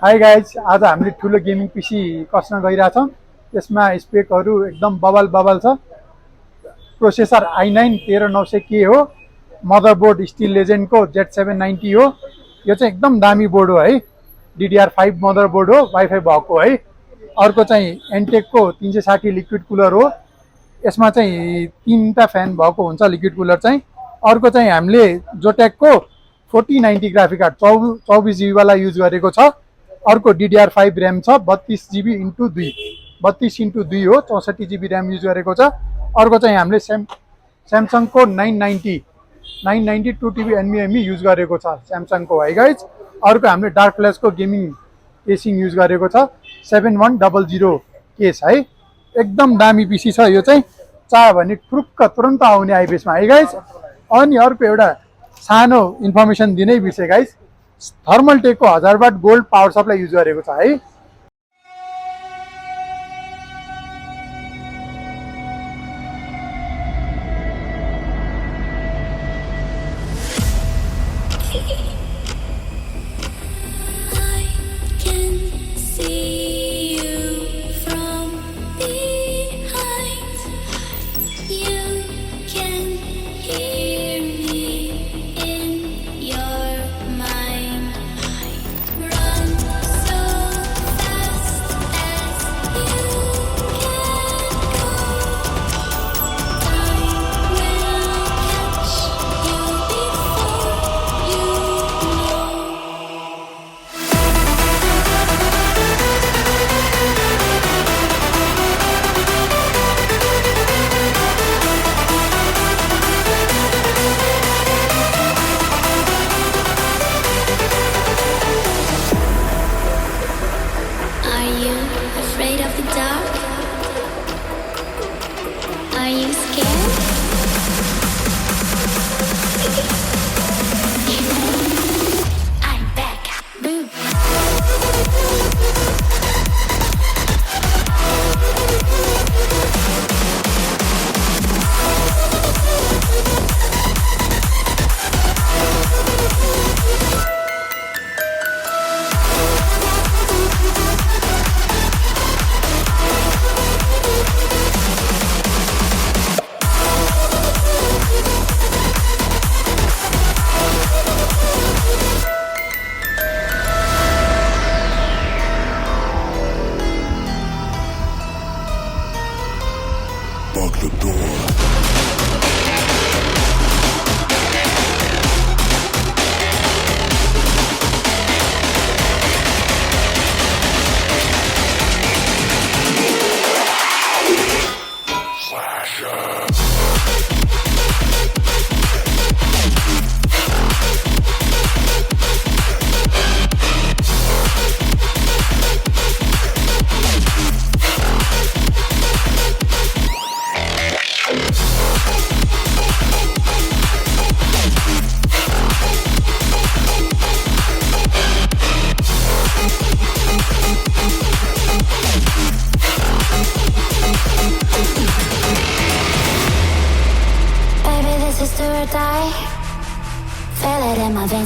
Hi guys, आज हामीले ठुलो गेमिङ पिसी कस्न गइरहेछौँ। यसमा स्पेकहरू एकदम बबल बबल छ। प्रोसेसर i9 13900K हो। मदरबोर्ड स्टिल लेजेन्डको Z790 हो। यो चाहिँ एकदम दामी बोर्ड हो है। DDR5 मदरबोर्ड हो, वाइफाई भएको है। अर्को चाहिँ एनटेकको 360 लिक्विड कुलर हो। यसमा चाहिँ 3टा फ्यान भएको हुन्छ लिक्विड कुलर चाहिँ। अर्को चाहिँ हामीले जोटेकको 4090 ग्राफिक कार्ड 24GB वाला युज गरेको छ। अर्को DDR5 ऱ्याम छ, 32GB × 2, 32x2 हो, 64GB ऱ्याम युज गरेको छ। अर्को चाहिँ हामीले स्यामसङको 990 2TB NVMe युज गरेको छ स्यामसङको है गाइज। अर्को हामीले डार्क फ्ल्यासको गेमिङ केसिङ युज गरेको छ, 7100 केस है। एकदम दामी पिसी छ यो चाहिँ। चाह्यो भने टुरुक्क तुरन्त आउने आइबेसमा है गाइज। अनि अर्को एउटा सानो इन्फर्मेसन दिनै बिर्से गाइज, थर्मल टेकको 1000 वाट गोल्ड पावर सप्लाई युज गरेको छ है।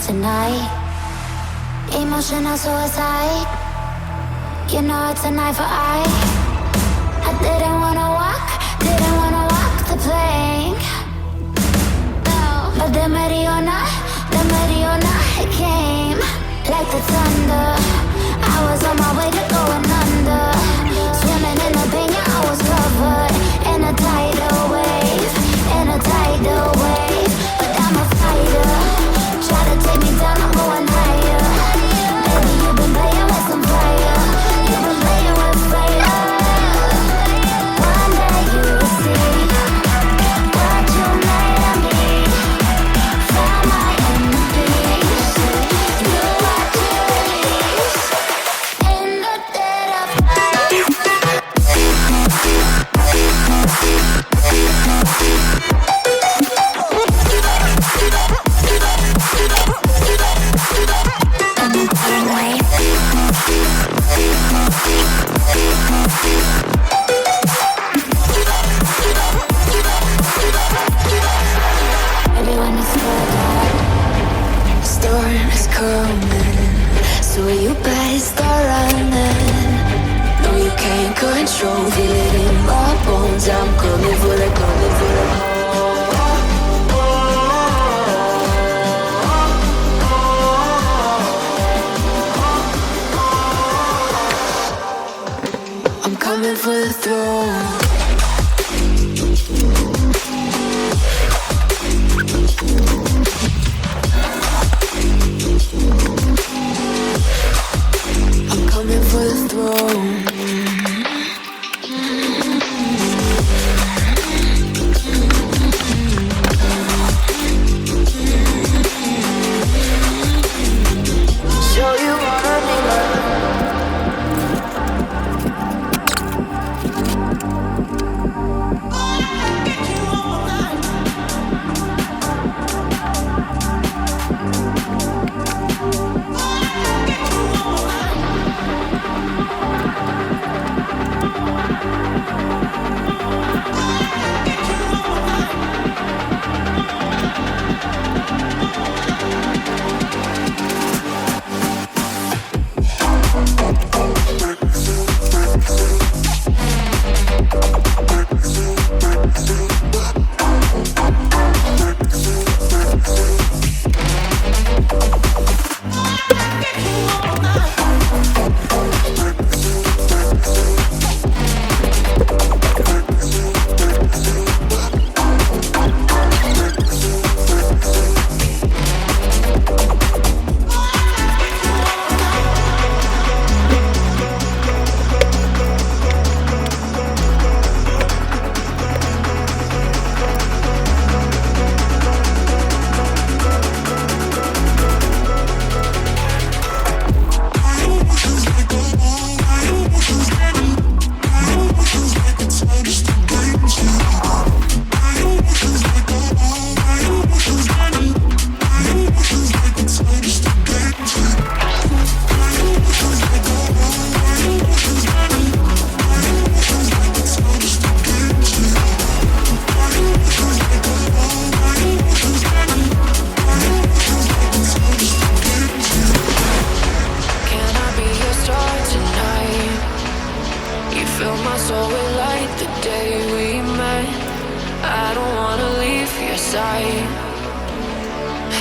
Tonight, emotional suicide. You know it's an eye for eye. I didn't wanna walk the plank. No, but the Mariona, it came like the thunder. I was on my way to going under, swimming in the pain. Yeah, I was covered in a tidal wave, But I'm a fighter. Try to take me down, I'm going higher. Baby, you've been playing with some fire. You've been playing with fire. One day you will see what you made of me. Found my enemies. Do what you believe. start running. No, you can't control, feel it in my bones. I'm coming for the, coming for the. I'm coming for the throne. I'm coming for the throne. Show you what I need.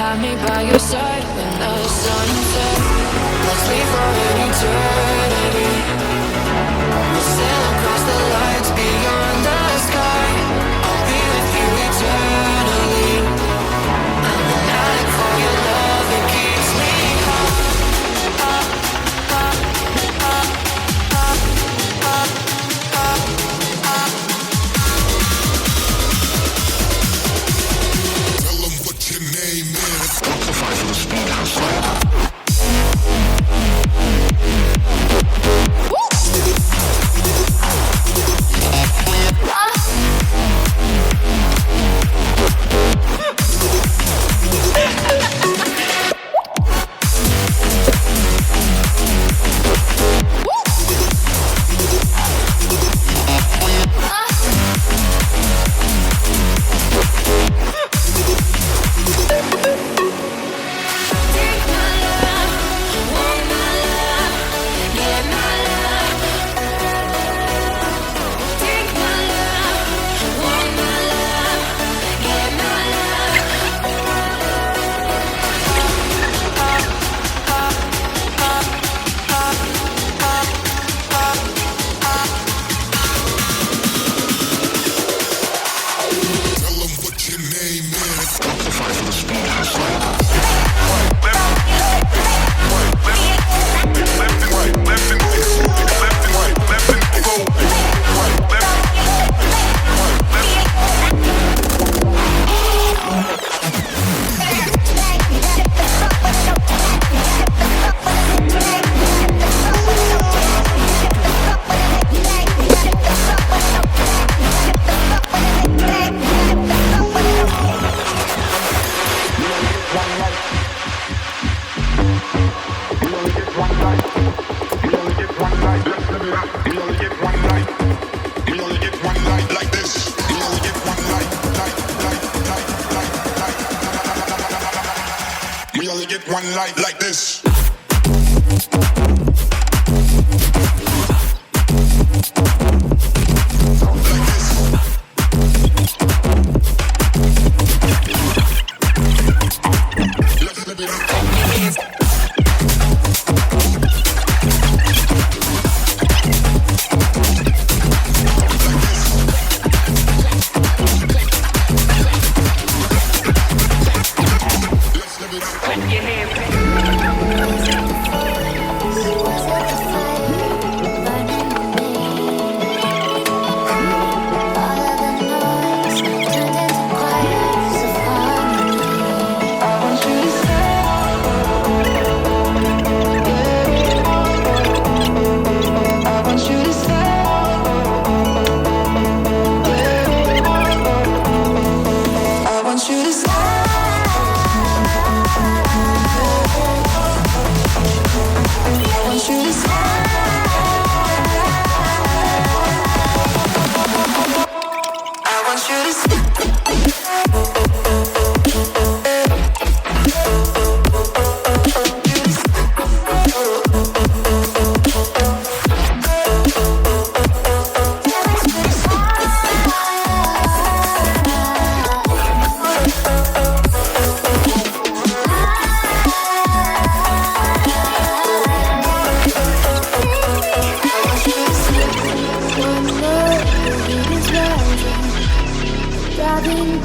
Have me by your side when the sun sets. Let's leave for an eternity. We'll sail across the lights beyond the sky. I'll be with you eternally. I'm an addict for your love, it keeps me one light like this.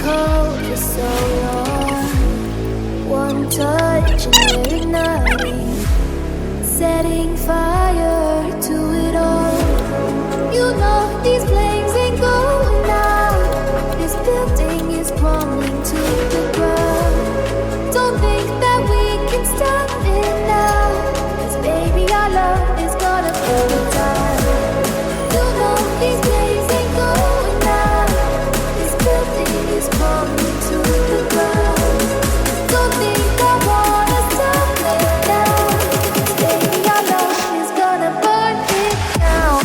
cold for so long. One touch and we're igniting, setting fire to it all. You know these flames ain't going out. This building is crumbling to the ground. Don't think that we can stop it now, 'cause baby our love is gonna burn it down. You know these flames ain't going out. This building is crumbling to the ground. Don't think I wanna stop it now, 'cause baby our love is gonna burn it down.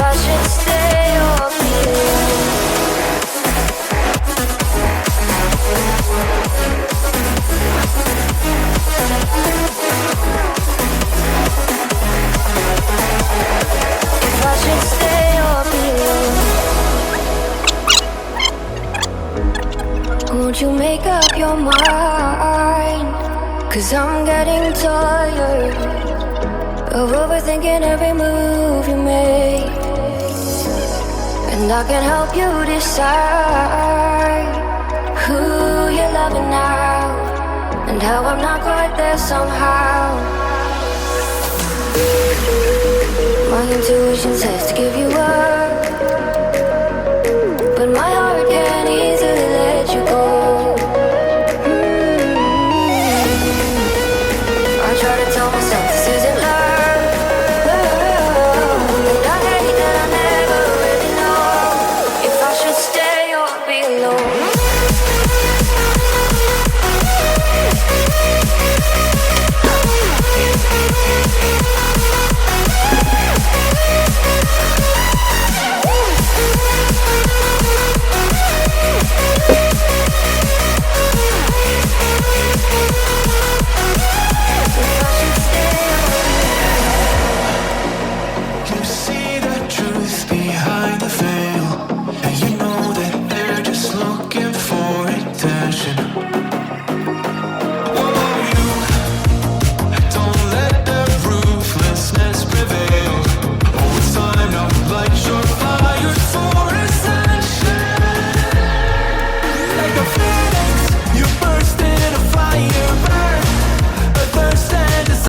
I should stay or be if I should stay or be alone. Won't you make up your mind? 'Cause I'm getting tired of overthinking every move you make. And I can help you decide who you're loving now, and how I'm not quite there somehow. My intuition says to give you up,